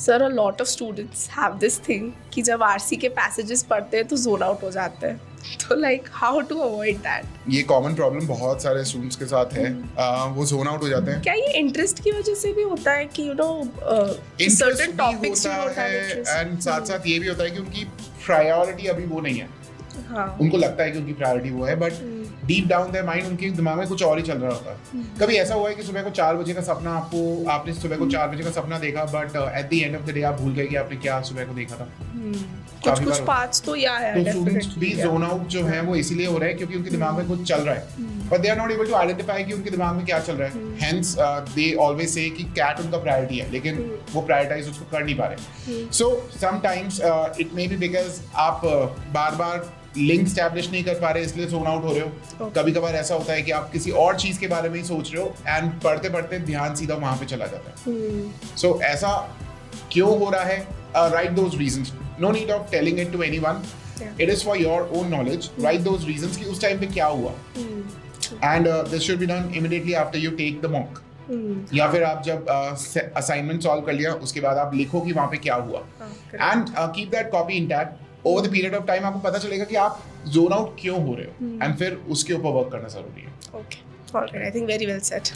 Sir a lot of students have this thing कि जब RC के पैसेजेस पढ़ते हैं तो जोन आउट हो जाते हैं, तो like how to avoid that? ये कॉमन प्रॉब्लम बहुत सारे स्टूडेंट्स के साथ है। वो जोन आउट हो जाते हैं। क्या ये इंटरेस्ट की वजह से भी होता है कि इंटरेस्ट सर्टेन भी टॉपिक्स होता है एंड साथ साथ ये भी होता है कि उनकी प्रायोरिटी अभी वो नहीं है। हाँ उनको लगता है कि उनकी प्रायोरिटी वो है, but deep down their mind उनके दिमाग में कुछ और ही चल रहा होता है। कभी ऐसा हुआ है कि सुबह को 4 बजे का सपना आपने सुबह को 4 बजे का सपना देखा, but at the end of the day आप भूल गए कि आपने क्या सुबह को देखा था? कुछ पार्ट्स तो या है। तो स्टूडेंट्स भी जोन आउट जो है वो इसीलिए हो रहा है क्योंकि उनके दिमाग में कुछ चल रहा है, but they are not able to identify कि उनके दिमाग में क्या चल रहा है। Hence they always say कि कैट उनका प्रायोरिटी है, लेकिन वो प्रायोरिटाइज उसको कर नहीं पा रहे। So sometimes it may be because आप बार-बार लिंक स्टैब्लिश नहीं कर पा रहे इसलिए जोन आउट हो रहे हो। कभी कभार ऐसा होता है कि आप किसी और चीज के बारे में ही सोच रहे हो एंड पढ़ते पढ़ते ध्यान सीधा वहां पे चला जाता है। सो ऐसा क्यों हो रहा है? Write those reasons, no need of telling it to anyone, it is for your own knowledge. Write those reasons कि उस टाइम पे क्या हुआ, and this should be done immediately after you take the mock, या फिर आप जब assignment solve कर लिया उसके बाद आप लिखो कि वहां पे क्या हुआ, and keep that copy intact. Over the period of time आपको पता चलेगा कि आप जोन आउट क्यों हो रहे हो, एंड फिर उसके ऊपर वर्क करना जरूरी है। Okay, alright, I think very well said.